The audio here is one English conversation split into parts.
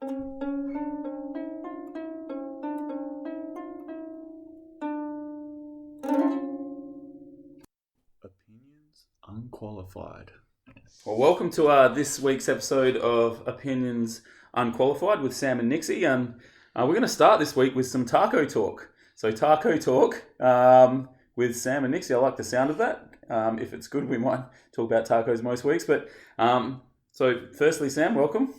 Opinions Unqualified. Well, welcome to this week's episode of Opinions Unqualified with Sam and Nixy, and we're going to start this week with some taco talk. So taco talk with Sam and Nixy. I like the sound of that. If it's good, we might talk about tacos most weeks. But so firstly, Sam, welcome.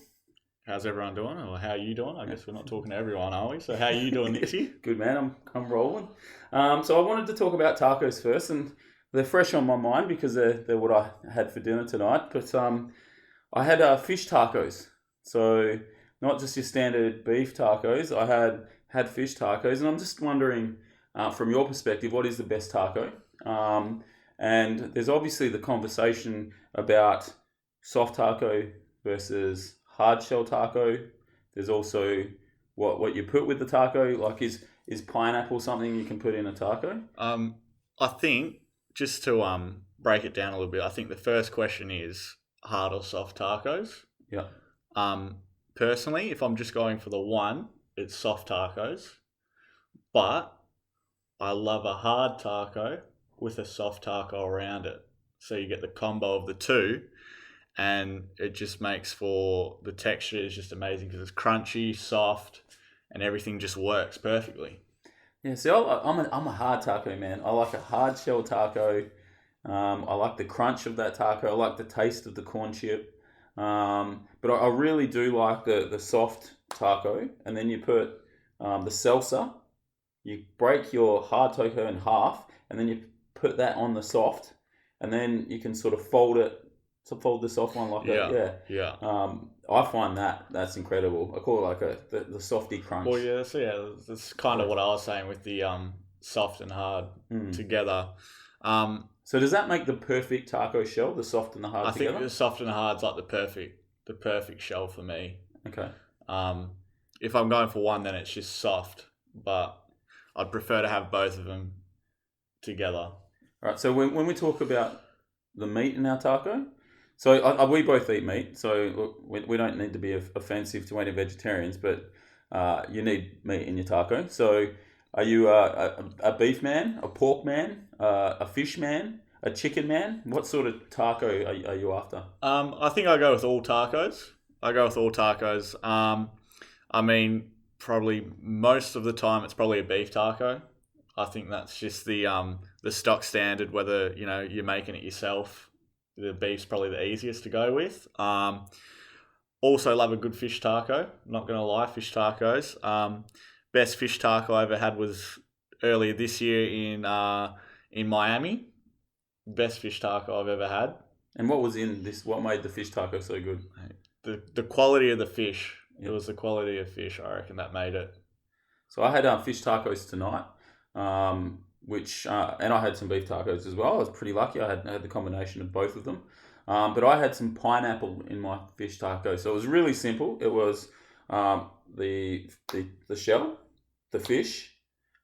How's everyone doing? Or how are you doing? I guess we're not talking to everyone, are we? So how are you doing, Nixy? Good, man. I'm rolling. So I wanted to talk about tacos first, and they're fresh on my mind because they're what I had for dinner tonight. But I had fish tacos. So not just your standard beef tacos. I had fish tacos, and I'm just wondering, from your perspective, what is the best taco? And there's obviously the conversation about soft taco versus hard shell taco. There's also what you put with the taco. Like is pineapple something you can put in a taco? I think just to break it down a little bit, I think the first question is hard or soft tacos. Yeah. Personally, if I'm just going for the one, it's soft tacos. But I love a hard taco with a soft taco around it. So you get the combo of the two, and it just makes for the texture is just amazing because it's crunchy, soft, and everything just works perfectly. Yeah, see, I'm a hard taco man. I like a hard shell taco. I like the crunch of that taco. I like the taste of the corn chip. But I really do like the soft taco. And then you put the salsa. You break your hard taco in half, and then you put that on the soft, and then you can sort of fold the soft one like that. Yeah. I find that's incredible. I call it like the softy crunch. Well, yeah, so that's kind of what I was saying with the soft and hard together. So does that make the perfect taco shell, the soft and the hard together? I think the soft and hard's like the perfect shell for me. Okay. If I'm going for one, then it's just soft, but I'd prefer to have both of them together. Right. So when we talk about the meat in our taco, so we both eat meat, so we don't need to be offensive to any vegetarians, but you need meat in your taco. So are you a beef man, a pork man, a fish man, a chicken man? What sort of taco are you after? I think I go with all tacos. I mean, probably most of the time it's probably a beef taco. I think that's just the stock standard, whether you're making it yourself. The beef's probably the easiest to go with. Also love a good fish taco. Not going to lie, fish tacos. Best fish taco I ever had was earlier this year in Miami. Best fish taco I've ever had. And what was in this? What made the fish taco so good? The quality of the fish. It was the quality of fish, I reckon, that made it. So I had fish tacos tonight, and I had some beef tacos as well. I was pretty lucky. I had the combination of both of them. But I had some pineapple in my fish taco. So it was really simple. It was the shell, the fish.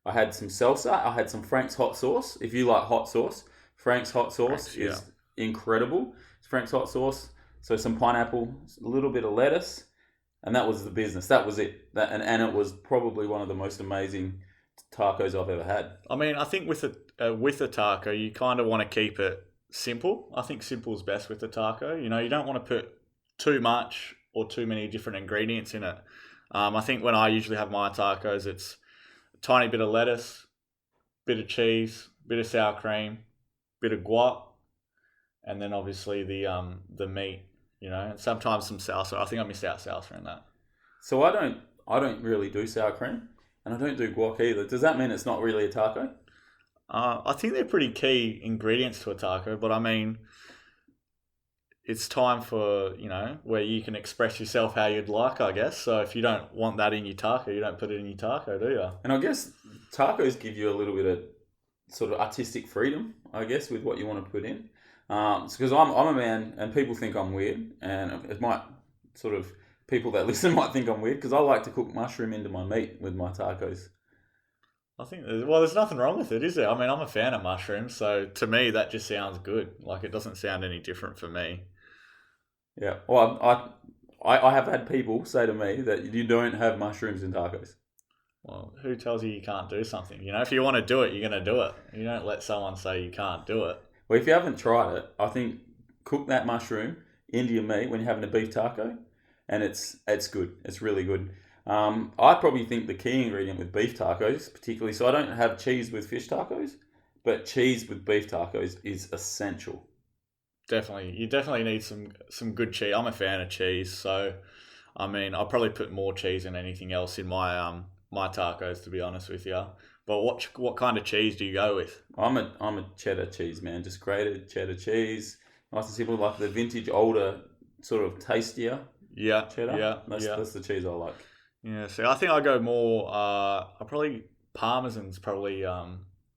I had some salsa. I had some Frank's hot sauce. If you like hot sauce, Frank's hot sauce is incredible. Frank's hot sauce. So some pineapple, a little bit of lettuce. And that was the business. That was it. And it was probably one of the most amazing tacos I've ever had. I mean, I think with a taco, you kind of want to keep it simple. I think simple is best with the taco. You don't want to put too much or too many different ingredients in it. I think when I usually have my tacos, it's a tiny bit of lettuce, bit of cheese, bit of sour cream, bit of guac, and then obviously the meat. And sometimes some salsa. I think I missed out salsa in that. So I don't really do sour cream, and I don't do guac either. Does that mean it's not really a taco? I think they're pretty key ingredients to a taco, but I mean, it's time for, where you can express yourself how you'd like, I guess. So if you don't want that in your taco, you don't put it in your taco, do you? And I guess tacos give you a little bit of sort of artistic freedom, I guess, with what you want to put in. Because I'm a man, and people think I'm weird, and it might sort of people that listen might think I'm weird because I like to cook mushroom into my meat with my tacos. I think, there's nothing wrong with it, is there? I mean, I'm a fan of mushrooms, so to me that just sounds good. Like, it doesn't sound any different for me. Yeah, well, I have had people say to me that you don't have mushrooms in tacos. Well, who tells you can't do something? You know, if you want to do it, you're going to do it. You don't let someone say you can't do it. Well, if you haven't tried it, I think cook that mushroom into your meat when you're having a beef taco, and it's good. It's really good. I probably think the key ingredient with beef tacos, particularly, so I don't have cheese with fish tacos, but cheese with beef tacos is essential. Definitely. You definitely need some good cheese. I'm a fan of cheese, so I mean, I'll probably put more cheese than anything else in my my tacos, to be honest with you. But what kind of cheese do you go with? I'm a cheddar cheese man, just grated cheddar cheese, nice and simple, like the vintage, older, sort of tastier cheddar. Yeah. That's the cheese I like. Yeah. So I think I go more. I probably Parmesan's probably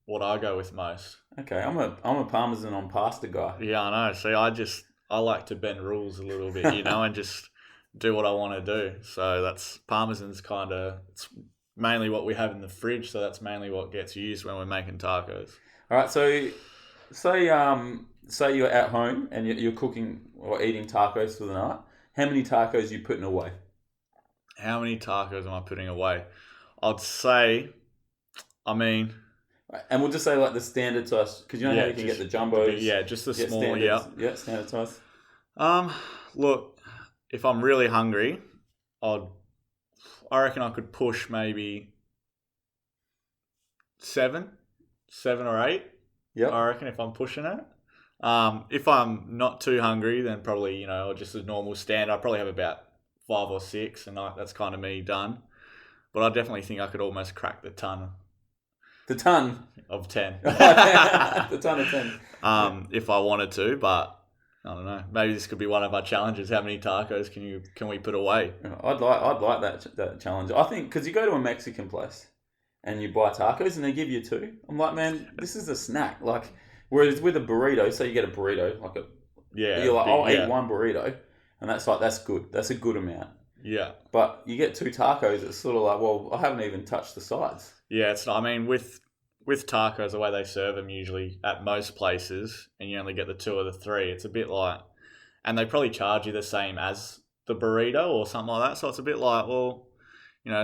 what I go with most. Okay, I'm a Parmesan on pasta guy. Yeah, I know. See, I like to bend rules a little bit, and just do what I want to do. So that's Parmesan's it's mainly what we have in the fridge. So that's mainly what gets used when we're making tacos. All right, so say you're at home and you're cooking or eating tacos for the night. How many tacos are you putting away? How many tacos am I putting away? I'd say, I mean... And we'll just say like the standard size, because you know how you can get the jumbos. Just the small, Yeah, standard size. Look, if I'm really hungry, I reckon I could push maybe 7 or 8. Yeah, I reckon if I'm pushing it. If I'm not too hungry, then probably just a normal stand. I probably have about 5 or 6, and that's kind of me done. But I definitely think I could almost crack the ton. The ton of 10. The ton of 10. If I wanted to, but I don't know. Maybe this could be one of our challenges. How many tacos can we put away? I'd like that challenge. I think because you go to a Mexican place and you buy tacos and they give you 2. I'm like, man, this is a snack. Like, whereas with a burrito, say you get a burrito, you're like, I'll eat one burrito, and that's good. That's a good amount. Yeah. But you get 2 tacos, it's sort of like, well, I haven't even touched the sides. Yeah, it's not. I mean, with tacos, the way they serve them usually at most places, and you only get the 2 or the 3, it's a bit like, and they probably charge you the same as the burrito or something like that. So it's a bit like, well,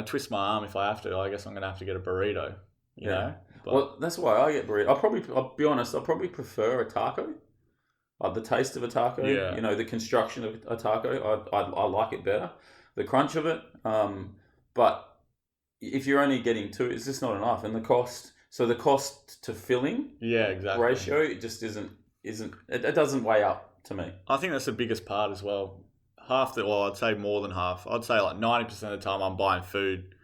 twist my arm if I have to. I guess I'm gonna have to get a burrito. You know. But, well, that's why I get burrito. I'll be honest. I probably prefer a taco. Like the taste of a taco. Yeah. The construction of a taco. I like it better. The crunch of it. But if you're only getting 2, it's just not enough, and the cost. So the cost to filling, ratio, it just isn't. It doesn't weigh up to me. I think that's the biggest part as well. I'd say more than half. I'd say like 90% of the time I'm buying food.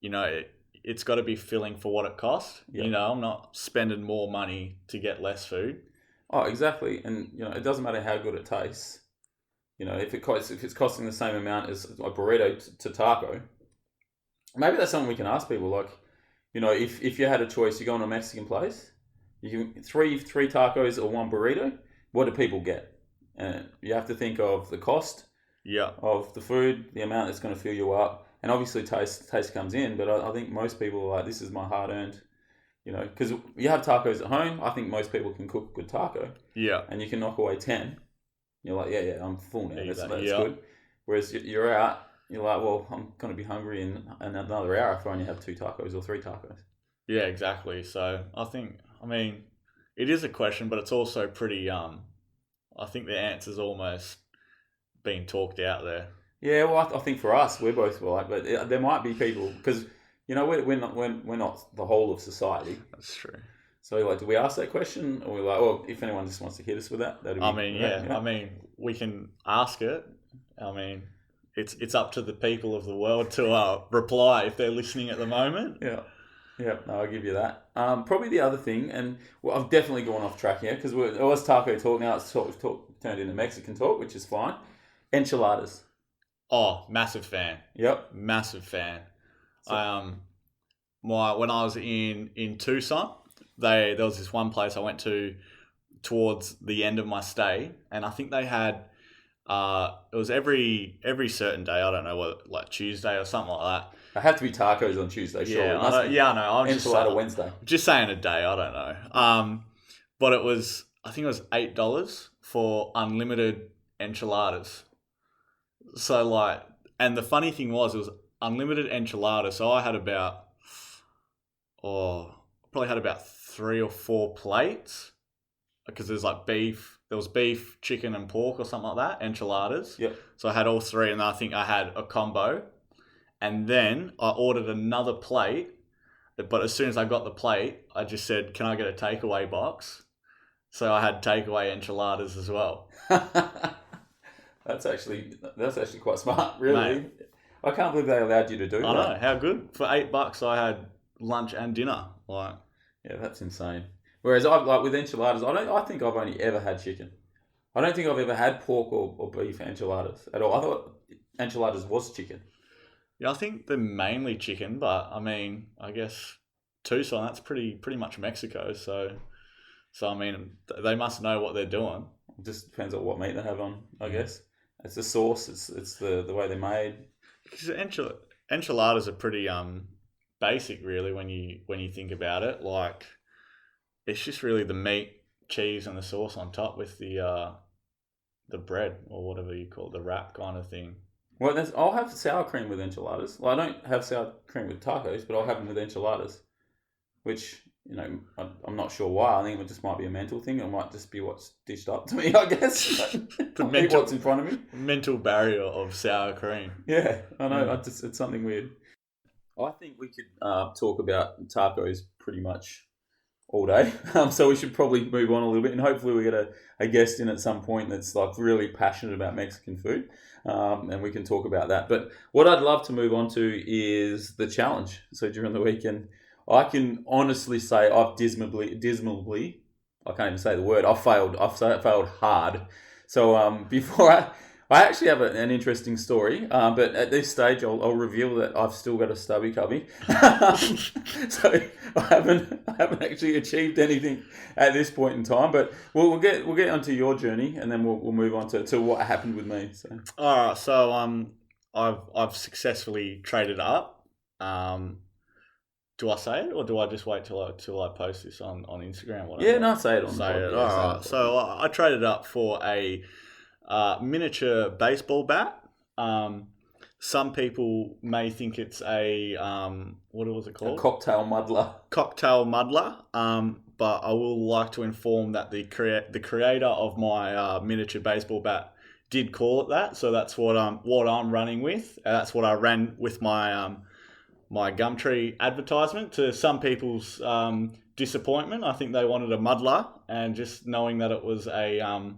It's got to be filling for what it costs. Yep. I'm not spending more money to get less food. Oh, exactly, and it doesn't matter how good it tastes. If it's costing the same amount as a burrito to taco. Maybe that's something we can ask people. Like, if you had a choice, you go to a Mexican place, you can three tacos or 1 burrito. What do people get? And you have to think of the cost of the food, the amount that's going to fill you up, and obviously taste comes in. But I think most people are like, this is my hard earned. Because you have tacos at home. I think most people can cook a good taco. Yeah. And you can knock away 10. You're like, yeah, I'm full now. That's yeah. good. Whereas you're out. You're like, well, I'm going to be hungry in another hour if I only have 2 tacos or 3 tacos. Yeah, exactly. So I think, it is a question, but it's also pretty, I think the answer's almost being talked out there. Yeah, well, I think for us, we're both like, but there might be people, because, we're not the whole of society. That's true. So, do we ask that question? Or we're like, well, if anyone just wants to hit us with that, that'd be we can ask it. It's up to the people of the world to reply if they're listening at the moment. Yeah. No, I'll give you that. Probably the other thing, and I've definitely gone off track here because it was taco talk. Now it's turned into Mexican talk, which is fine. Enchiladas. Oh, massive fan. Yep, massive fan. So, when I was in Tucson, there was this one place I went to towards the end of my stay, and I think they had. It was every certain day. I don't know what, like Tuesday or something like that. It had to be tacos on Tuesday. Sure. Yeah, I know. I'm enchilada Wednesday. Just saying a day. I don't know. But it was. I think it was $8 for unlimited enchiladas. So like, and the funny thing was, it was unlimited enchilada. So I had probably had about 3 or 4 plates because there's like beef. There was beef, chicken, and pork or something like that. Enchiladas. Yep. So I had all three, and I think I had a combo. And then I ordered another plate. But as soon as I got the plate, I just said, "Can I get a takeaway box?" So I had takeaway enchiladas as well. That's actually quite smart, really. Mate. I can't believe they allowed you to do that. I know, how good. For $8, I had lunch and dinner. Like, yeah, that's insane. Whereas I like with enchiladas, I think I've only ever had chicken. I don't think I've ever had pork or beef enchiladas at all. I thought enchiladas was chicken. yeah, I think they're mainly chicken, but I mean, I guess Tucson, that's pretty much Mexico. So I mean, they must know what they're doing. It just depends on what meat they have on, I guess. It's the sauce. It's the way they're made. Because enchiladas are pretty basic, really, when you think about it. Like, it's just really the meat, cheese, and the sauce on top with the bread or whatever you call it, the wrap kind of thing. Well, I'll have sour cream with enchiladas. Well, I don't have sour cream with tacos, but I'll have them with enchiladas, which, I'm not sure why. I think it just might be a mental thing. It might just be what's dished up to me, I guess. What's in front of me. Mental barrier of sour cream. Yeah, I know. It's something weird. I think we could talk about tacos pretty much all day. So we should probably move on a little bit, and hopefully we get a guest in at some point that's like really passionate about Mexican food, and we can talk about that. But what I'd love to move on to is the challenge. So during the weekend, I can honestly say I've dismally, I can't even say the word. I've failed hard. So before I actually have an interesting story, but at this stage I'll reveal that I've still got a stubby cubby. So I haven't actually achieved anything at this point in time. But we'll get onto your journey, and then we'll move on to what happened with me. So all right, so I've successfully traded up. Do I say it, or do I just wait till I post this on Instagram? Whatever? Yeah, no, say it on. Say it. All right. So I traded up for a miniature baseball bat. Some people may think it's a what was it called? A cocktail muddler. Cocktail muddler. But I will like to inform that the creator of my miniature baseball bat did call it that. So that's what I'm running with. That's what I ran with my my Gumtree advertisement. To some people's disappointment, I think they wanted a muddler, and just knowing that it was a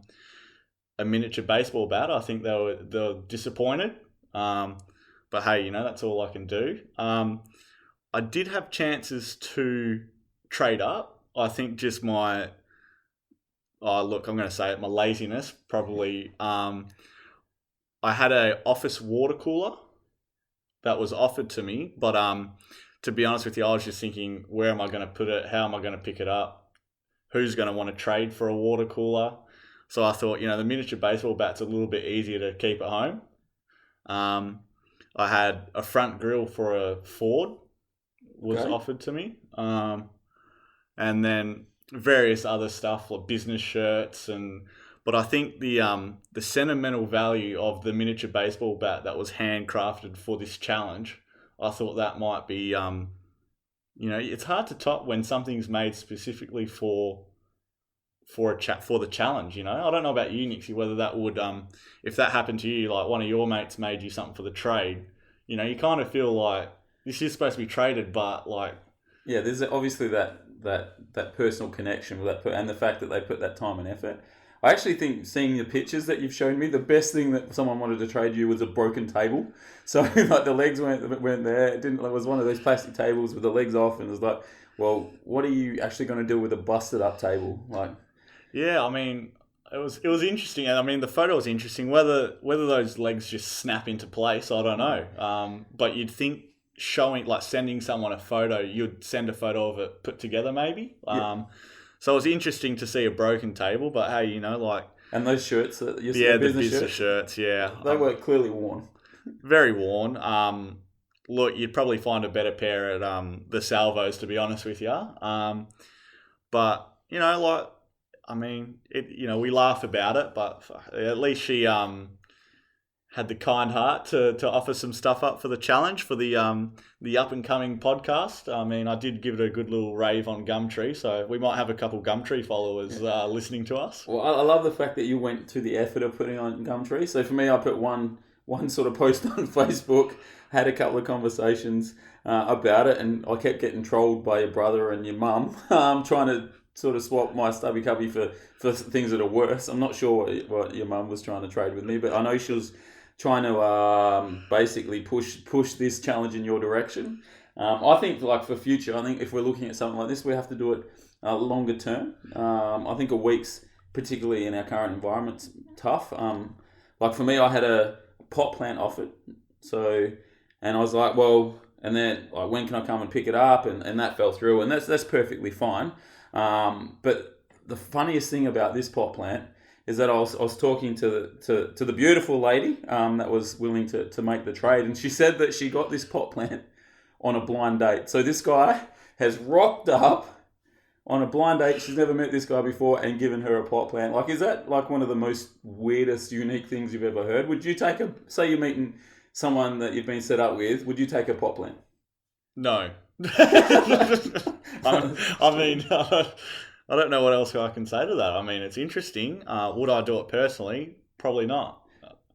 miniature baseball bat, I think they were disappointed. But hey, that's all I can do. I did have chances to trade up. I think just my I'm going to say it, my laziness probably. I had a office water cooler that was offered to me, but to be honest with you, I was just thinking, where am I going to put it? How am I going to pick it up? Who's going to want to trade for a water cooler? So I thought, the miniature baseball bat's a little bit easier to keep at home. I had a front grille for a Ford was offered to me, and then various other stuff like business shirts But I think the sentimental value of the miniature baseball bat that was handcrafted for this challenge, I thought that might be, it's hard to top when something's made specifically for the challenge. I don't know about you, Nixy, whether that would, if that happened to you, like one of your mates made you something for the trade, you kind of feel like this is supposed to be traded, but like, yeah, there's obviously that personal connection with that, and the fact that they put that time and effort. I actually think, seeing the pictures that you've shown me, the best thing that someone wanted to trade you was a broken table. So like the legs weren't there. It was one of those plastic tables with the legs off, and it was like, well, what are you actually going to do with a busted up table? Like, yeah, I mean, it was interesting, and I mean the photo was interesting. Whether those legs just snap into place, I don't know. But you'd think sending someone a photo, you'd send a photo of it put together, maybe. Yeah. So it was interesting to see a broken table, but hey, and those shirts that you the business shirts, yeah, they were clearly worn, very worn. Look, you'd probably find a better pair at the Salvos, to be honest with you. But I mean, we laugh about it, but at least she had the kind heart to offer some stuff up for the challenge for the up and coming podcast. I mean, I did give it a good little rave on Gumtree, so we might have a couple Gumtree followers listening to us. Well, I love the fact that you went to the effort of putting on Gumtree. So for me, I put one sort of post on Facebook, had a couple of conversations about it, and I kept getting trolled by your brother and your mum trying to sort of swap my stubby cubby for things that are worse. I'm not sure what your mum was trying to trade with me, but I know she was trying to basically push this challenge in your direction. I think, like, for future, I think if we're looking at something like this, we have to do it longer term. I think a week's, particularly in our current environment, tough. Like for me, I had a pot plant offered, and I was like, well, and then like, when can I come and pick it up? And that fell through, and that's perfectly fine. But the funniest thing about this pot plant is that I was talking to the beautiful lady that was willing to make the trade, and she said that she got this pot plant on a blind date. So this guy has rocked up on a blind date. She's never met this guy before and given her a pot plant. Like, is that like one of the most weirdest, unique things you've ever heard? Would you take say you're meeting someone that you've been set up with, would you take a pot plant? No. I mean, I don't know what else I can say to that. I mean, it's interesting. Would I do it personally? Probably not.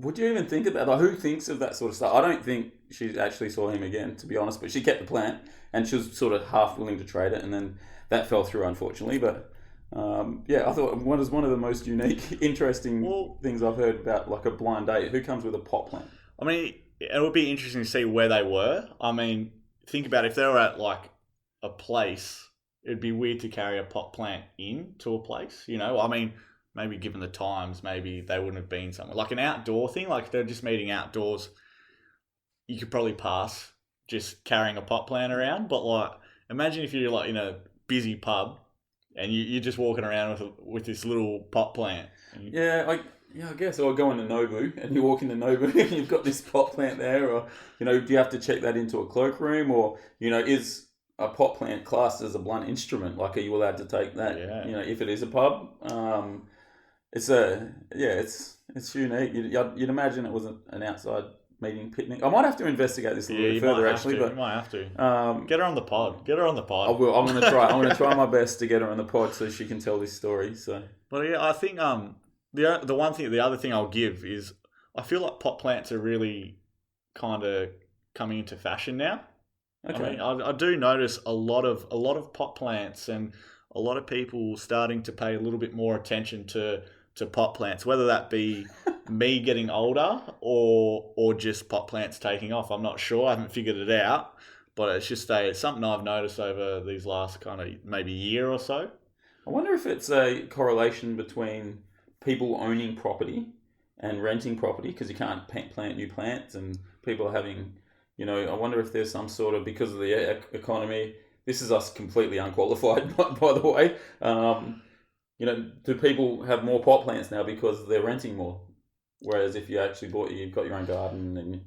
Would you even think of that? Like, who thinks of that sort of stuff? I don't think she actually saw him again, to be honest, but she kept the plant and she was sort of half willing to trade it, and then that fell through, unfortunately. But I thought it was one of the most unique, interesting things I've heard about, like a blind date. Who comes with a pot plant? I mean, it would be interesting to see where they were. I mean, think about if they were at like a place, it'd be weird to carry a pot plant in to a place, you know? I mean, maybe given the times, maybe they wouldn't have been somewhere. Like an outdoor thing, like if they're just meeting outdoors, you could probably pass just carrying a pot plant around. But like, imagine if you're like in a busy pub and you're just walking around with this little pot plant. I guess. Or go into Nobu and you walk into Nobu and you've got this pot plant there, or, you know, do you have to check that into a cloakroom, or, you know, is a pot plant classed as a blunt instrument? Like, are you allowed to take that? Yeah. You know, if it is a pub, it's unique. You'd imagine it was an outside meeting picnic. I might have to investigate this a little bit further. Actually, you might have to. Get her on the pod. I will. I'm going to try. I'm going to try my best to get her on the pod so she can tell this story. So, but yeah, I think the other thing I'll give is I feel like pot plants are really kind of coming into fashion now. Okay. I mean, I do notice a lot of pot plants and a lot of people starting to pay a little bit more attention to pot plants, whether that be me getting older or just pot plants taking off. I'm not sure. I haven't figured it out, but it's something I've noticed over these last kind of maybe year or so. I wonder if it's a correlation between people owning property and renting property, because you can't plant new plants, and people are having, you know, I wonder if there's some sort of, because of the economy, this is us completely unqualified, by the way. You know, do people have more pot plants now because they're renting more? Whereas if you actually you've got your own garden, and then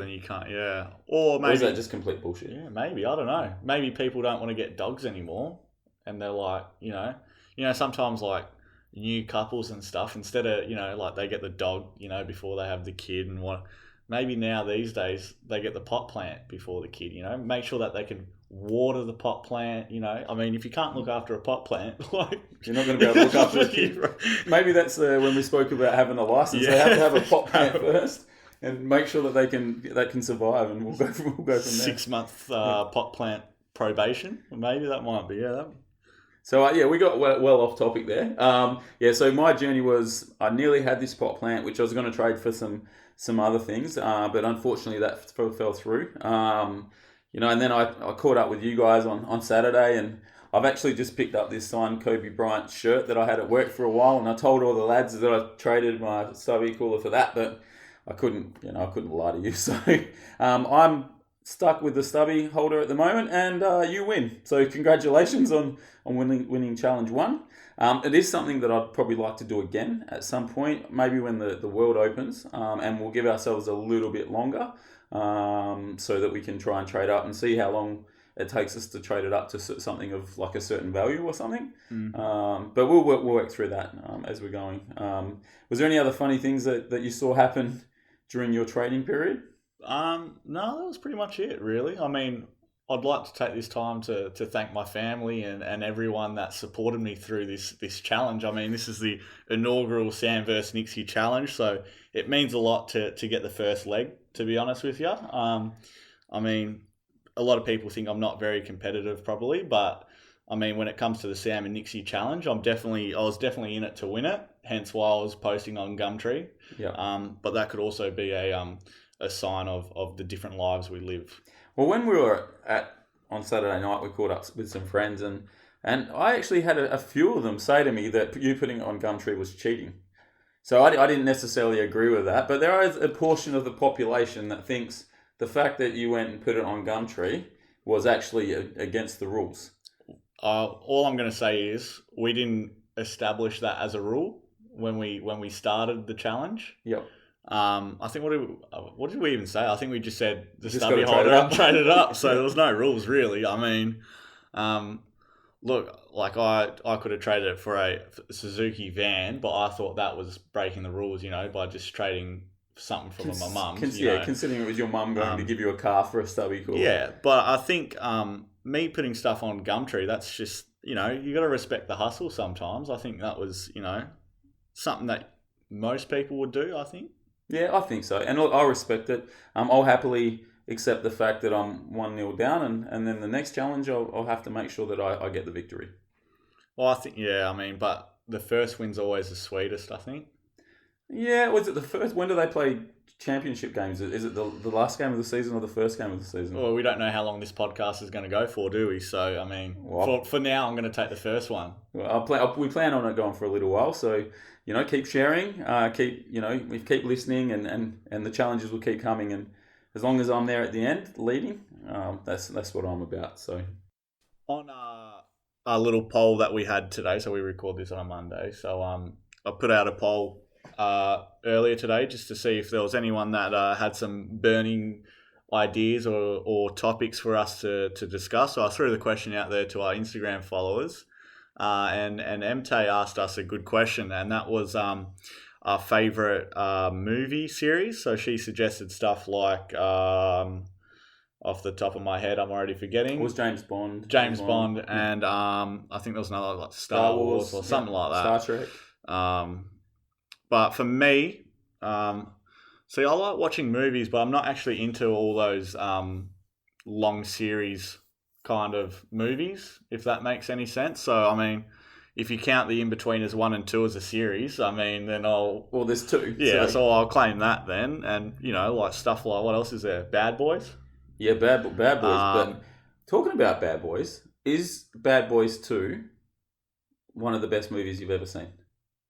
you can't. Yeah, or maybe is that just complete bullshit? Yeah, maybe, I don't know. Maybe people don't want to get dogs anymore, and they're like, you know, sometimes like new couples and stuff, instead of, you know, like they get the dog, you know, before they have the kid, and what. Maybe now these days they get the pot plant before the kid, you know, make sure that they can water the pot plant, you know. I mean, if you can't look after a pot plant, like, you're not going to be able to look after a kid. Maybe that's when we spoke about having a license. They have to have a pot plant first and make sure that they can survive, and we'll go from there. 6 month pot plant probation. Maybe that might be, So, we got well off topic there. So my journey was, I nearly had this pot plant, which I was going to trade for some other things, but unfortunately that fell through. You know, and then I caught up with you guys on Saturday, and I've actually just picked up this signed Kobe Bryant shirt that I had at work for a while, and I told all the lads that I traded my stubby cooler for that, but I couldn't lie to you. So I'm stuck with the stubby holder at the moment, and you win. So congratulations on winning challenge 1. It is something that I'd probably like to do again at some point, maybe when the world opens, and we'll give ourselves a little bit longer, so that we can try and trade up and see how long it takes us to trade it up to something of like a certain value or something. But we'll work through that as we're going. Was there any other funny things that you saw happen during your training period? No, that was pretty much it, really. I mean, I'd like to take this time to thank my family and everyone that supported me through this challenge. I mean, this is the inaugural Sam vs Nixy challenge, so it means a lot to get the first leg, to be honest with you. I mean, a lot of people think I'm not very competitive, probably, but I mean, when it comes to the Sam and Nixy challenge, I was definitely in it to win it. Hence why I was posting on Gumtree. Yeah. But that could also be a sign of the different lives we live. Well, when we were on Saturday night, we caught up with some friends, and I actually had a few of them say to me that you putting it on Gumtree was cheating. So I didn't necessarily agree with that, but there is a portion of the population that thinks the fact that you went and put it on Gumtree was actually against the rules. All I'm going to say is we didn't establish that as a rule when we started the challenge. Yep. I think what did we even say? I think we just said the Just stubby gotta holder and trade it up. So there was no rules really. I mean, look, like I could have traded it for a Suzuki van, but I thought that was breaking the rules, by just trading something from my mum's. Considering it was your mum going to give you a car for a stubby call. Yeah, but I think me putting stuff on Gumtree, that's just, you got to respect the hustle sometimes. I think that was, something that most people would do, I think. Yeah, I think so. And look, I respect it. I'll happily accept the fact that I'm 1-0 down, and then the next challenge, I'll have to make sure that I get the victory. Well, I think, but the first win's always the sweetest, I think. Yeah, was it the first? When do they play championship games? Is it the last game of the season or the first game of the season? Well, we don't know how long this podcast is going to go for, do we? So, I mean, for now, I'm going to take the first one. Well, we plan on it going for a little while, so keep sharing, we keep listening, and the challenges will keep coming, and as long as I'm there at the end leading, that's what I'm about. So, on our little poll that we had today, so we record this on a Monday. So, I put out a poll earlier today just to see if there was anyone that had some burning ideas or topics for us to discuss. So I threw the question out there to our Instagram followers, and MT asked us a good question, and that was our favourite movie series. So she suggested stuff like, off the top of my head, I'm already forgetting. It was James Bond. And I think there was another like Star Wars or something like that. Star Trek. But for me, see, I like watching movies, but I'm not actually into all those long series kind of movies, if that makes any sense. So, I mean, if you count the In-Betweeners 1 and 2 as a series, I mean, then I'll... Well, there's 2. Yeah, so I'll claim that then. And, like stuff like, what else is there? Bad Boys? Yeah, Bad Boys. But talking about Bad Boys, is Bad Boys 2 one of the best movies you've ever seen?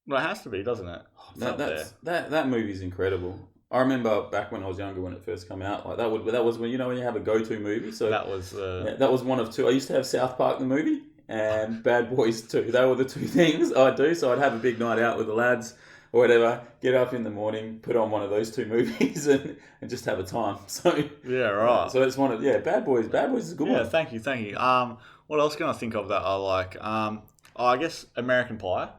Well, it has to be, doesn't it? That movie's incredible. I remember back when I was younger when it first came out. Like that was when when you have a go-to movie. So that was that was one of 2. I used to have South Park the movie and Bad Boys 2. They were the 2 things I'd do. So I'd have a big night out with the lads or whatever. Get up in the morning, put on one of those 2 movies, and just have a time. So yeah, right. So it's one of Bad Boys. Bad Boys is a good one. Yeah, thank you. What else can I think of that I like? I guess American Pie.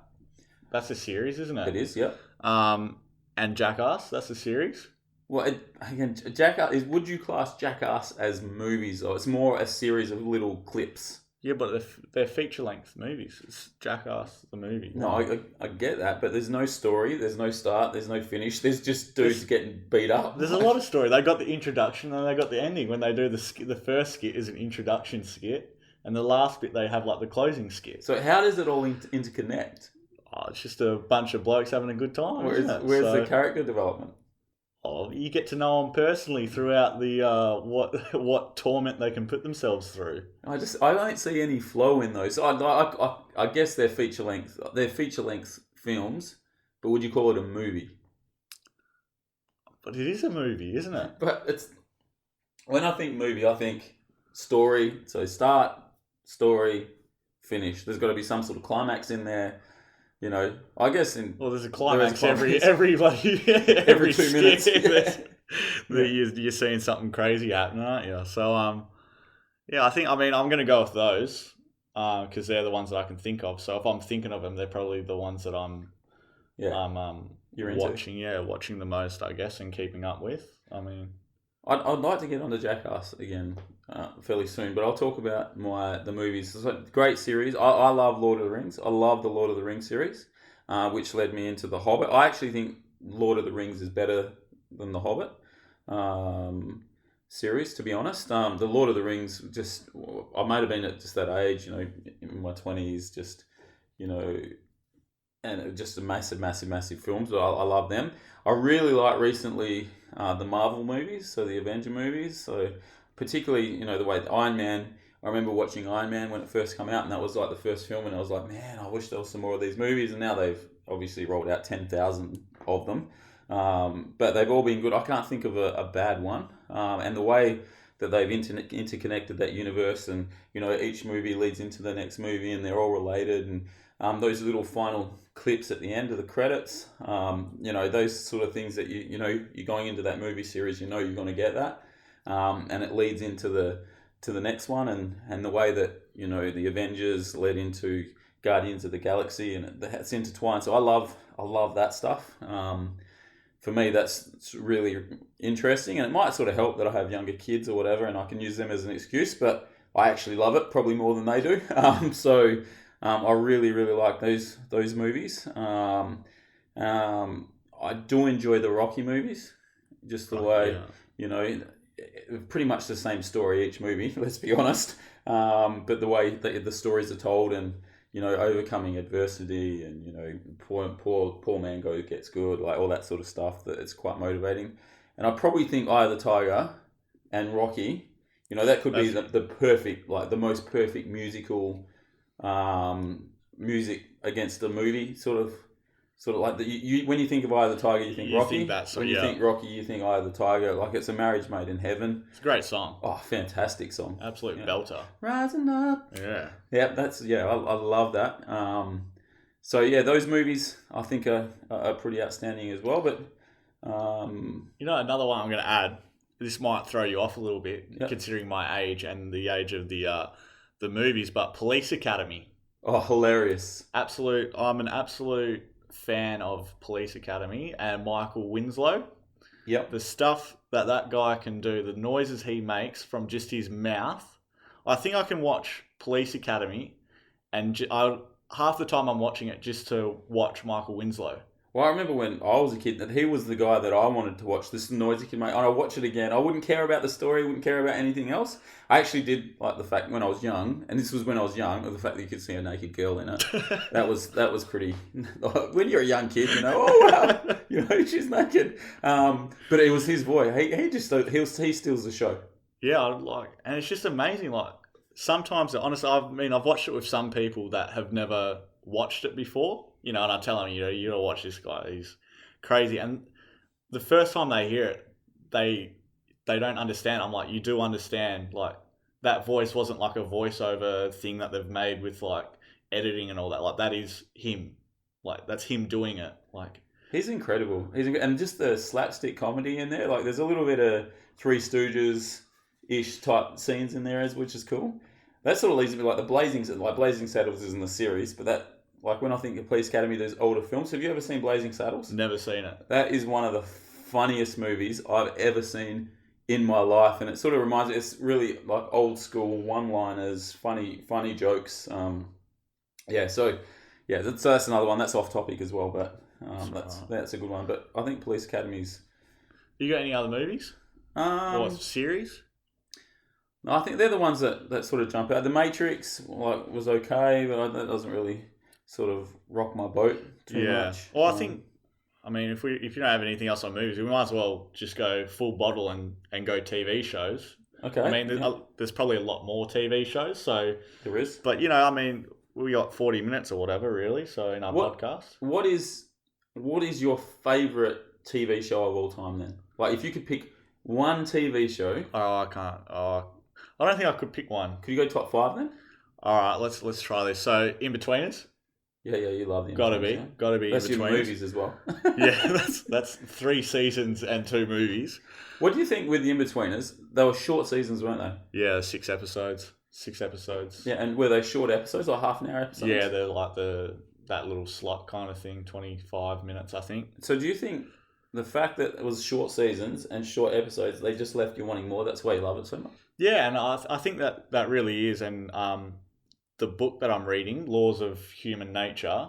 That's a series, isn't it? It is, yep. And Jackass, that's a series. Well, again, Jackass would you class Jackass as movies, or it's more a series of little clips? Yeah, but they're feature-length movies. It's Jackass, the movie. No, I get that, but there's no story, there's no start, there's no finish. There's just dudes getting beat up. There's a lot of story. They got the introduction and they got the ending. When they do the first skit is an introduction skit, and the last bit they have like the closing skit. So how does it all interconnect? Oh, it's just a bunch of blokes having a good time. Where's the character development? Oh, you get to know them personally throughout the what torment they can put themselves through. I don't see any flow in those. I guess they're feature length. They're feature length films, but would you call it a movie? But it is a movie, isn't it? But it's when I think movie, I think story. So start, story, finish. There's got to be some sort of climax in there. I guess there's a climax every 2 minutes. You're seeing something crazy happen, aren't you? So I'm going to go with those because they're the ones that I can think of. So if I'm thinking of them, they're probably the ones that I'm you're into? Watching the most, I guess, and keeping up with. I mean, I'd like to get onto Jackass again fairly soon, but I'll talk about the movies. It's a great series. I love Lord of the Rings. I love the Lord of the Rings series, which led me into The Hobbit. I actually think Lord of the Rings is better than The Hobbit series, to be honest. The Lord of the Rings, just I might have been at just that age, in my 20s, just, and just a massive films. But I love them. I really like recently the Marvel movies, so the Avenger movies. So particularly, the way Iron Man. I remember watching Iron Man when it first came out, and that was like the first film, and I was like, man, I wish there was some more of these movies. And now they've obviously rolled out 10,000 of them, but they've all been good. I can't think of a bad one. And the way that they've interconnected that universe, and each movie leads into the next movie, and they're all related, and those little final clips at the end of the credits, those sort of things that you're going into that movie series, you're going to get that, and it leads into the next one, and the way that the Avengers led into Guardians of the Galaxy, and it's intertwined. So I love that stuff. For me, that's really interesting, and it might sort of help that I have younger kids or whatever, and I can use them as an excuse, but I actually love it probably more than they do. I really like those movies. I do enjoy the Rocky movies, just the way, pretty much the same story each movie, let's be honest. But the way the stories are told, and overcoming adversity, and poor man gets good, like all that sort of stuff, that it's quite motivating. And I probably think Eye of the Tiger and Rocky, that could be the perfect, like the most perfect musical music against a movie, sort of like when you think of Eye of the Tiger, you think Rocky. When you think Rocky, you think Eye of the Tiger. Like it's a marriage made in heaven. It's a great song. Oh, fantastic song. Absolute belter. Rising up. Yeah. Yeah, I love that. Those movies I think are pretty outstanding as well. But another one I'm going to add. This might throw you off a little bit, considering my age and the age of the movies, but Police Academy. Oh, hilarious. I'm an absolute fan of Police Academy and Michael Winslow. Yep. The stuff that guy can do, the noises he makes from just his mouth. I think I can watch Police Academy, and half the time I'm watching it just to watch Michael Winslow. Well, I remember when I was a kid that he was the guy that I wanted to watch. This noise he can make, and I watch it again. I wouldn't care about the story, wouldn't care about anything else. I actually did like the fact when I was young, and this was when I was young, of the fact that you could see a naked girl in it. that was pretty. When you're a young kid, oh wow, she's naked. But it was his voice. He steals the show. Yeah, and it's just amazing. Like sometimes, honestly, I've watched it with some people that have never watched it before. And I tell them, you gotta watch this guy. He's crazy. And the first time they hear it, they don't understand. I'm like, you do understand. Like that voice wasn't like a voiceover thing that they've made with like editing and all that. Like that is him. Like that's him doing it. Like he's incredible. And just the slapstick comedy in there. Like there's a little bit of Three Stooges-ish type scenes in there, which is cool. That sort of leads me like Blazing Saddles is in the series, but that. Like when I think of Police Academy, there's older films. Have you ever seen Blazing Saddles? Never seen it. That is one of the funniest movies I've ever seen in my life, and it sort of reminds me. It's really like old school one-liners, funny jokes. That's another one. That's off topic as well, but that's a good one. But I think Police Academy's. You got any other movies? Or series? No, I think they're the ones that sort of jump out. The Matrix was okay, but that doesn't really sort of rock my boat too much. Well, I think, if you don't have anything else on movies, we might as well just go full bottle and go TV shows. Okay. There's probably a lot more TV shows, so there is. But we got 40 minutes or whatever, really. So in our podcast, what is your favorite TV show of all time? Then, like, if you could pick one TV show. Oh, I can't. Oh, I don't think I could pick one. Could you go top 5 then? All right, let's try this. So, In-Betweeners. Yeah, you love the Gotta be That's In-Betweeners. your movies as well. Yeah, that's 3 seasons and 2 movies. What do you think with the In-Betweeners? They were short seasons, weren't they? Yeah, 6 episodes. Yeah, and were they short episodes or half an hour episodes? Yeah, they're like that little slot kind of thing, 25 minutes, I think. So do you think the fact that it was short seasons and short episodes, they just left you wanting more? That's why you love it so much? Yeah, and I think that really is. And the book that I'm reading, Laws of Human Nature,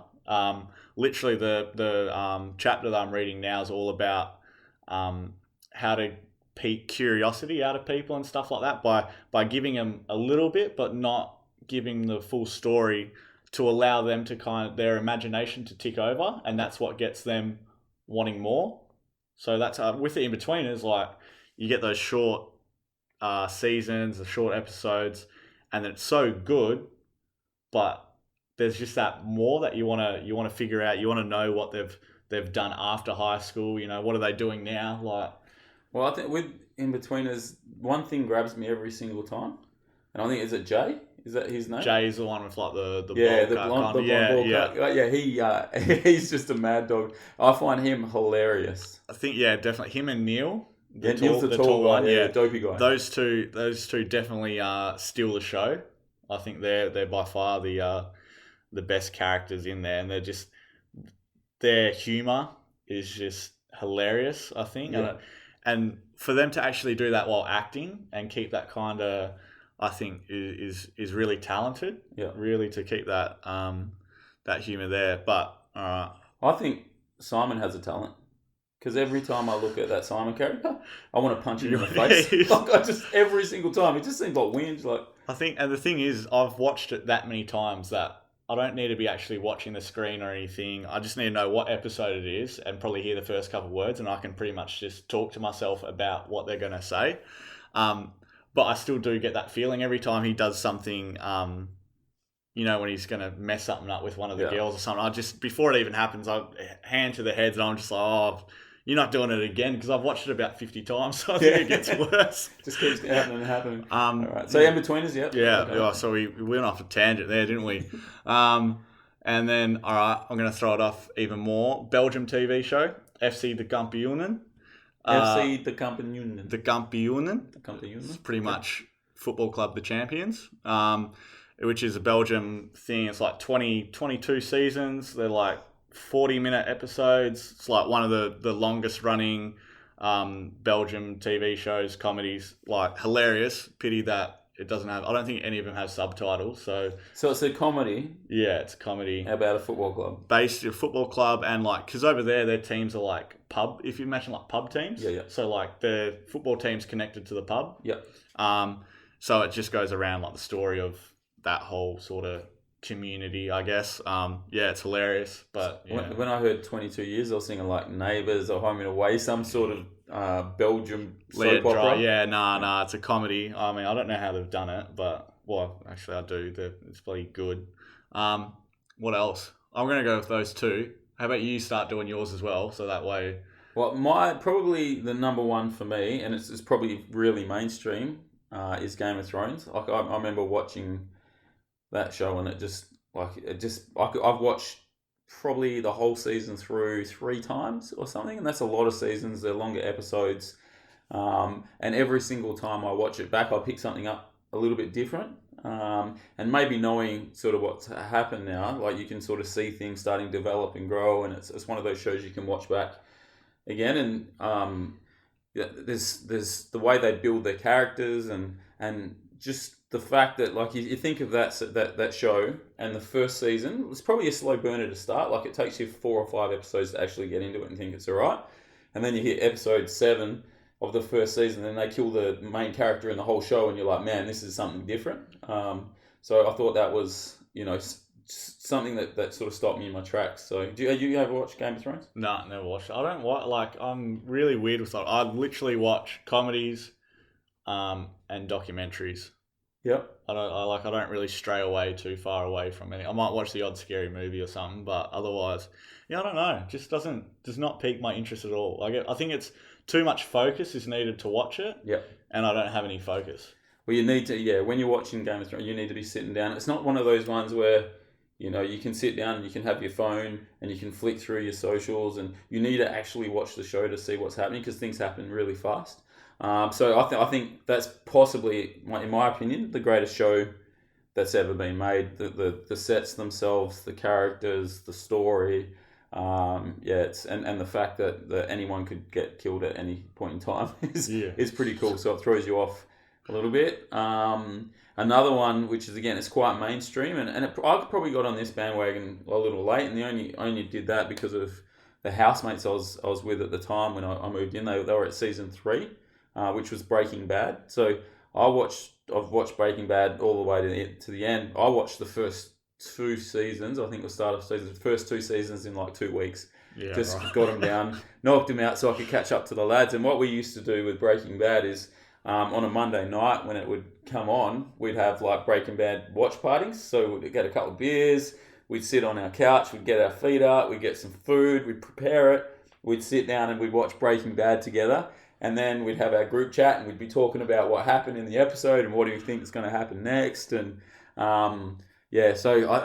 literally the chapter that I'm reading now is all about how to pique curiosity out of people and stuff like that by giving them a little bit, but not giving the full story, to allow them to their imagination to tick over, and that's what gets them wanting more. So that's with the in-betweeners, like you get those short seasons, the short episodes, and it's so good, but there's just that more that you want to figure out. You want to know what they've done after high school. What are they doing now? Well, I think with in-betweeners, one thing grabs me every single time, and I think, is it Jay? Is that his name? Jay is the one with like the blonde ball cut. He's just a mad dog. I find him hilarious. I think definitely him and Neil. Neil's the tall one, the dopey guy. Those two definitely steal the show. I think they're by far the best characters in there, and their humor is just hilarious, I think. Yeah. And for them to actually do that while acting and keep that kind of, I think is really talented. Yeah. Really, to keep that that humor there. But I think Simon has a talent, because every time I look at that Simon character, I want to punch him in the face. Every single time, it just seems like whinge. I think, and the thing is, I've watched it that many times that I don't need to be actually watching the screen or anything. I just need to know what episode it is and probably hear the first couple of words, and I can pretty much just talk to myself about what they're going to say. But I still do get that feeling every time he does something, when he's going to mess something up with one of the girls or something. Before it even happens, I hand to the heads and I'm just like, oh, you're not doing it again, because I've watched it about 50 times, so I think it gets worse. Just keeps happening. All right. So in-betweeners, So we went off a tangent there, didn't we? And then, all right, I'm going to throw it off even more. Belgium TV show, FC de Kampioenen. FC de Kampioenen. De Kampioenen. It's pretty much Football Club the Champions, which is a Belgium thing. It's like 22 seasons. They're like 40-minute episodes. It's like one of the longest running Belgium TV shows, comedies. Like, hilarious. Pity that it doesn't have, I don't think any of them have subtitles. So it's a comedy. Yeah, it's a comedy about a football club. Based a football club, and because over there their teams are like pub. If you imagine like pub teams. Yeah. So the football team's connected to the pub. Yeah. So it just goes around like the story of that whole sort of community, I guess. It's hilarious. But when I heard 22 years, I was thinking like Neighbours or Home and Away, some sort of Belgium soap opera. It's a comedy. I mean, I don't know how they've done it, but actually I do. It's pretty good. What else? I'm gonna go with those two. How about you start doing yours as well, so that way. Well, probably the number one for me, and it's probably really mainstream, is Game of Thrones. Like I remember watching that show, and I've watched probably the whole season through 3 times or something, and that's a lot of seasons. They're longer episodes, and every single time I watch it back, I pick something up a little bit different, and maybe knowing sort of what's happened now, like you can sort of see things starting to develop and grow, and it's one of those shows you can watch back again, and there's the way they build their characters, and just the fact that, like, you think of that show, and the first season, it's probably a slow burner to start. Like, it takes you 4 or 5 episodes to actually get into it and think it's all right. And then you hit episode 7 of the first season, and they kill the main character in the whole show, and you're like, man, this is something different. So I thought that was, something that sort of stopped me in my tracks. So, do you ever watch Game of Thrones? No, never watched it. I don't watch, I'm really weird with that. I literally watch comedies and documentaries. Yep. I don't really stray away too far away from any. I might watch the odd scary movie or something, but otherwise, I don't know. It just does not pique my interest at all. Like, I think it's too much focus is needed to watch it. Yep. And I don't have any focus. Well, you need to, when you're watching Game of Thrones, you need to be sitting down. It's not one of those ones where, you can sit down and you can have your phone and you can flick through your socials, and you need to actually watch the show to see what's happening, because things happen really fast. So I think that's possibly, in my opinion, the greatest show that's ever been made. The sets themselves, the characters, the story. It's and the fact that anyone could get killed at any point in time is pretty cool. So it throws you off a little bit. Another one, which is again, it's quite mainstream, and I probably got on this bandwagon a little late, and the only did that because of the housemates I was with at the time when I moved in. They were at season 3, which was Breaking Bad. So I've watched Breaking Bad all the way to the end. I watched the first 2 seasons. I think it was start of season. The first 2 seasons in like 2 weeks. Yeah, just right. got them down, knocked them out, so I could catch up to the lads. And what we used to do with Breaking Bad is on a Monday night when it would come on, we'd have like Breaking Bad watch parties. So we'd get a couple of beers, we'd sit on our couch, we'd get our feet up, we'd get some food, we'd prepare it, we'd sit down and we'd watch Breaking Bad together. And then we'd have our group chat and we'd be talking about what happened in the episode and what do you think is going to happen next. And it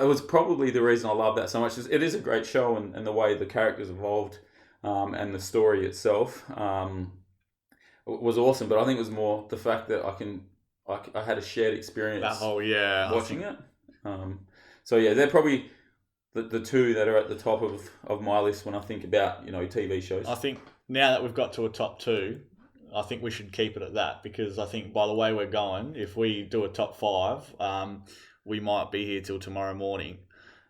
was probably the reason I love that so much. It is a great show, and the way the characters evolved and the story itself was awesome. But I think it was more the fact that I had a shared experience watching it. They're probably the 2 that are at the top of my list when I think about TV shows. I think now that we've got to a top 2, I think we should keep it at that, because I think by the way we're going, if we do a top 5, we might be here till tomorrow morning.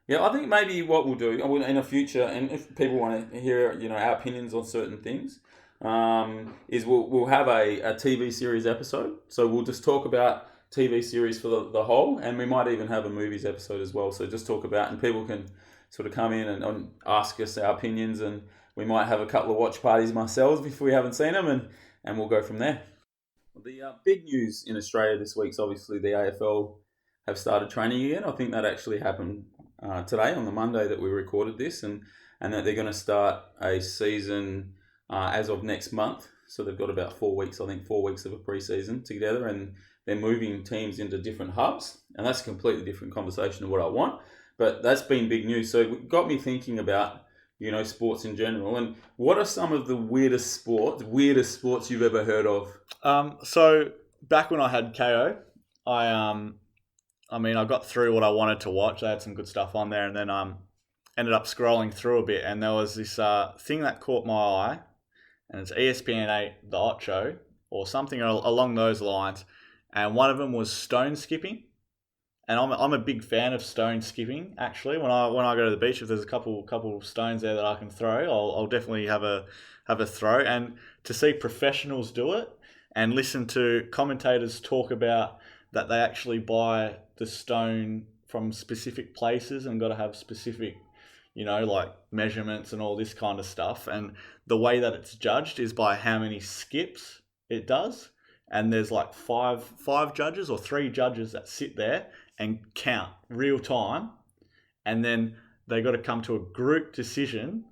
Yeah, I think maybe what we'll do in the future, and if people want to hear our opinions on certain things, is we'll have a TV series episode. So we'll just talk about TV series for the whole, and we might even have a movies episode as well. So just talk about, and people can sort of come in and ask us our opinions, and we might have a couple of watch parties ourselves if we haven't seen them, and we'll go from there. The big news in Australia this week is obviously the AFL have started training again. I think that actually happened today on the Monday that we recorded this, and that they're going to start a season as of next month. So they've got about 4 weeks, I think 4 weeks of a pre-season together, and they're moving teams into different hubs, and that's a completely different conversation of what I want. But that's been big news. So it got me thinking about sports in general, and what are some of the weirdest sports you've ever heard of? So back when I had KO, I got through what I wanted to watch. They had some good stuff on there, and then ended up scrolling through a bit, and there was this thing that caught my eye, and it's ESPN 8, The Ocho, or something along those lines, and one of them was stone skipping. And I'm a big fan of stone skipping. Actually, when I go to the beach, if there's a couple of stones there that I can throw, I'll definitely have a throw. And to see professionals do it, and listen to commentators talk about that they actually buy the stone from specific places and got to have specific, like measurements and all this kind of stuff. And the way that it's judged is by how many skips it does. And there's like five judges or 3 judges that sit there and count real time, and then they got to come to a group decision,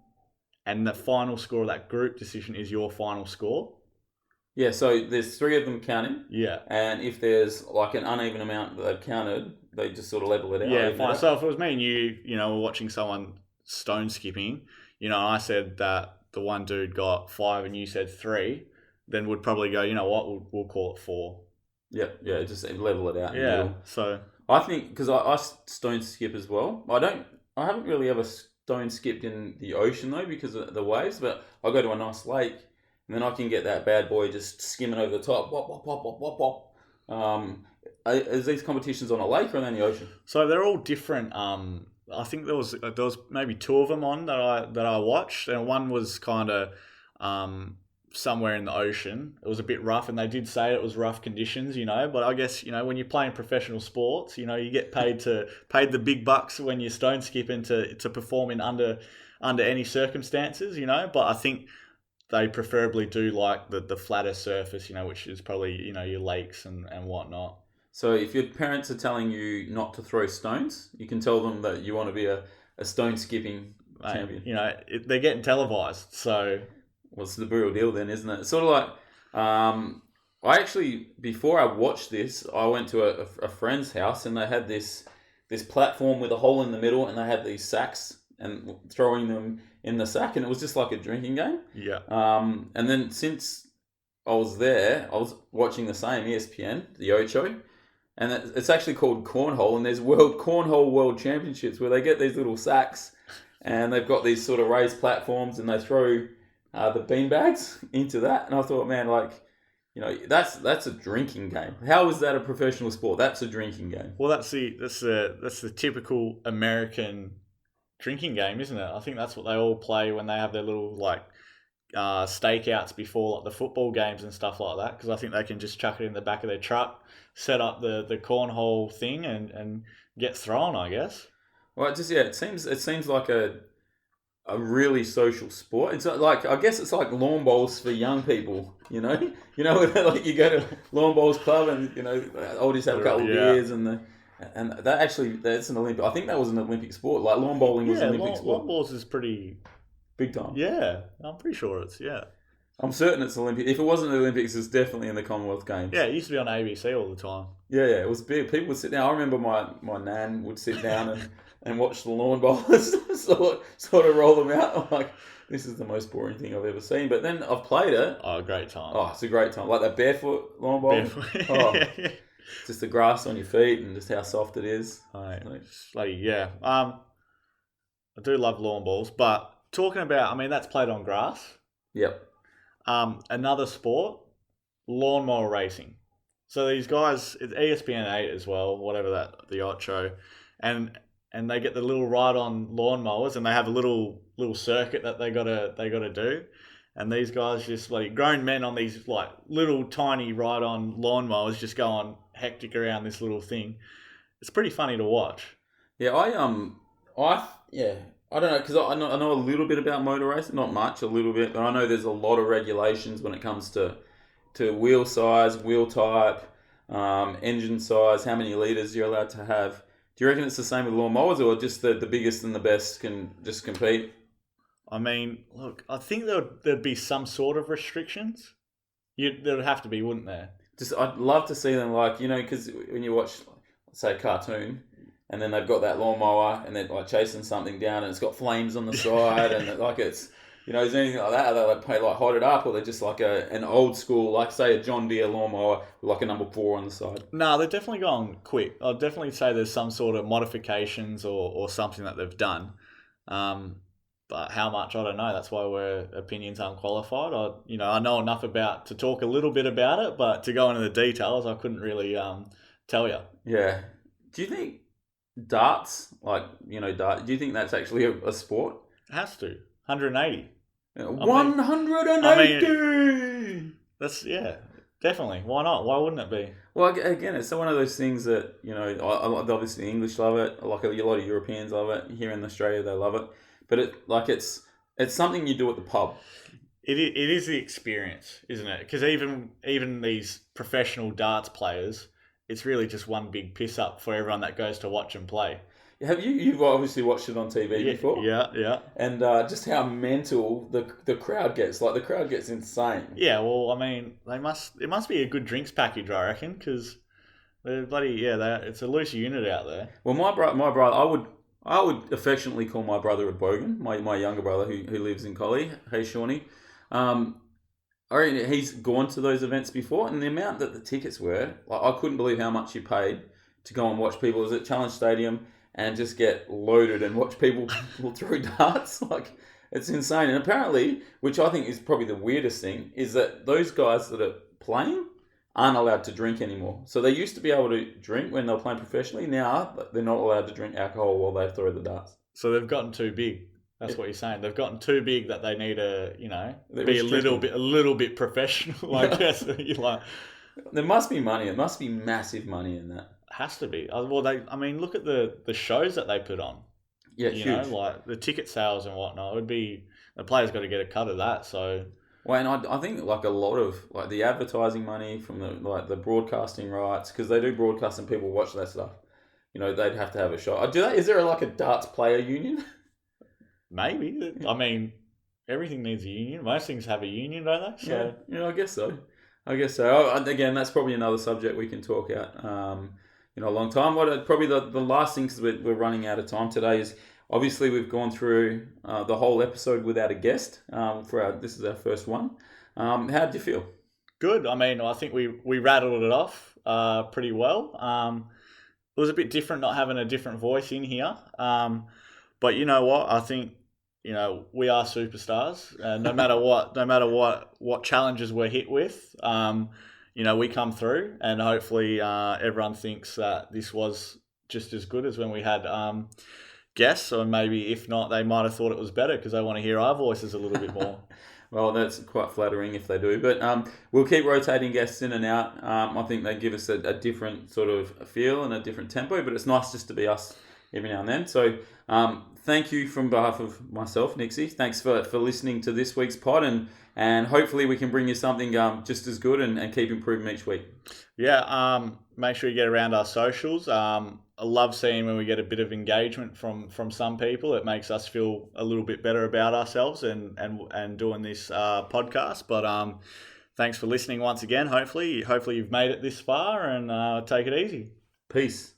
and the final score of that group decision is your final score. Yeah, so there's 3 of them counting. Yeah. And if there's like an uneven amount that they've counted, they just sort of level it out. Yeah, fine. So if it was me and you, were watching someone stone skipping, and I said that the one dude got 5 and you said 3, then we'd probably go, we'll call it 4. Yeah, just level it out. Yeah, so I think, because I stone skip as well. I haven't really ever stone skipped in the ocean though, because of the waves, but I go to a nice lake, and then I can get that bad boy just skimming over the top. Wop, wop, wop, wop, wop, wop. Is these competitions on a lake or in the ocean? So they're all different. I think there was maybe 2 of them on that I watched, and one was kind of somewhere in the ocean. It was a bit rough, and they did say it was rough conditions, but I guess, when you're playing professional sports, you get paid the big bucks when you're stone skipping to perform in under any circumstances, but I think they preferably do like the flatter surface, which is probably, your lakes and whatnot. So if your parents are telling you not to throw stones, you can tell them that you want to be a stone skipping champion. They're getting televised, so... Well, it's the real deal then, isn't it? It's sort of like, I actually, before I watched this, I went to a friend's house, and they had this platform with a hole in the middle, and they had these sacks and throwing them in the sack, and it was just like a drinking game. Yeah. And then since I was there, I was watching the same ESPN, the Ocho, and it's actually called cornhole. And there's cornhole world championships where they get these little sacks, and they've got these sort of raised platforms, and they throw the beanbags into that. And I thought, man, like, that's a drinking game. How is that a professional sport? That's a drinking game. Well, that's the typical American drinking game, isn't it? I think that's what they all play when they have their little like stakeouts before like the football games and stuff like that. Because I think they can just chuck it in the back of their truck, set up the cornhole thing, and get thrown, I guess. Well, it seems like a really social sport. It's like, I guess it's like lawn bowls for young people. Like you go to lawn bowls club, and oldies have a couple of beers, and that's an Olympic. I think that was an Olympic sport. Like lawn bowling was an Olympic sport. Lawn bowls is pretty big time. Yeah, I'm pretty sure I'm certain it's Olympic. If it wasn't the Olympics, it's definitely in the Commonwealth Games. Yeah, it used to be on ABC all the time. Yeah, it was big. People would sit down. I remember my nan would sit down and watch the lawn bowlers sort of roll them out. I'm like, this is the most boring thing I've ever seen. But then I've played it. Oh, great time. Oh, it's a great time. Like that barefoot lawn bowling. Just the grass on your feet and just how soft it is. Yeah. I do love lawn balls, but talking about, that's played on grass. Yep. Another sport, lawnmower racing. So these guys, it's ESPN 8 as well, whatever the Ocho, and they get the little ride-on lawnmowers, and they have a little circuit that they gotta do, and these guys just like grown men on these like little tiny ride-on lawnmowers just going hectic around this little thing. It's pretty funny to watch. Yeah, I don't know, because I know a little bit about motor racing, not much, a little bit, but I know there's a lot of regulations when it comes to wheel size, wheel type, engine size, how many litres you're allowed to have. Do you reckon it's the same with lawnmowers, or just the biggest and the best can just compete? Look, I think there'd be some sort of restrictions. There would have to be, wouldn't there? I'd love to see them, like, because when you watch, say, a cartoon, and then they've got that lawnmower, and they're like chasing something down, and it's got flames on the side, and like it's, is there anything like that? Are they like hot it up, or they're just like an old school, like say a John Deere lawnmower with like a number 4 on the side? No, they're definitely going quick. I'd definitely say there's some sort of modifications or something that they've done. But how much, I don't know. That's why we're opinions unqualified. I know enough to talk a little bit about it, but to go into the details, I couldn't really tell you. Yeah. Do you think darts, do you think that's actually a sport? It has to. 180. 180! That's, definitely. Why not? Why wouldn't it be? Well, again, it's one of those things that, obviously the English love it. Like a lot of Europeans love it. Here in Australia, they love it. But it's something you do at the pub. It is the experience, isn't it? Because even these professional darts players, it's really just one big piss up for everyone that goes to watch them play. Have you've obviously watched it on TV before? Yeah. And just how mental the crowd gets. Like, the crowd gets insane. Yeah, well, it must be a good drinks package, I reckon, because they're bloody, it's a loose unit out there. Well, my brother, I would affectionately call my brother a bogan, my younger brother who lives in Collie. Hey, Shawnee. I reckon he's gone to those events before, and the amount that the tickets were, I couldn't believe how much you paid to go and watch people. It was at Challenge Stadium and just get loaded and watch people throw darts. Like, it's insane. And apparently, which I think is probably the weirdest thing, is that those guys that are playing aren't allowed to drink anymore. So they used to be able to drink when they were playing professionally. Now they're not allowed to drink alcohol while they throw the darts. So they've gotten too big. That's what you're saying. They've gotten too big that they need to, be a little bit professional. I guess. There must be money. There must be massive money in that. Has to be. Well, look at the shows that they put on. Yeah, huge. Like the ticket sales and whatnot. It would be, the players got to get a cut of that. So. Well, and I think like a lot of like the advertising money from the broadcasting rights, because they do broadcast and people watch that stuff. They'd have to have a shot. Is there like a darts player union? Maybe. Everything needs a union. Most things have a union, don't they? So. Yeah, I guess so. Again, that's probably another subject we can talk out in a long time. Probably the last thing, because we're running out of time today, is obviously we've gone through the whole episode without a guest. This is our first one. How did you feel? Good. I think we rattled it off. pretty well. It was a bit different not having a different voice in here. But you know what? I think we are superstars. No matter what challenges we're hit with, we come through, and hopefully everyone thinks that this was just as good as when we had guests, or maybe if not, they might have thought it was better because they want to hear our voices a little bit more. Well, that's quite flattering if they do. But we'll keep rotating guests in and out. I think they give us a different sort of feel and a different tempo, but it's nice just to be us every now and then. So thank you from behalf of myself, Nixy. Thanks for listening to this week's pod, and hopefully we can bring you something just as good and keep improving each week. Yeah, make sure you get around our socials. I love seeing when we get a bit of engagement from some people. It makes us feel a little bit better about ourselves and doing this podcast. But thanks for listening once again. Hopefully you've made it this far, and take it easy. Peace.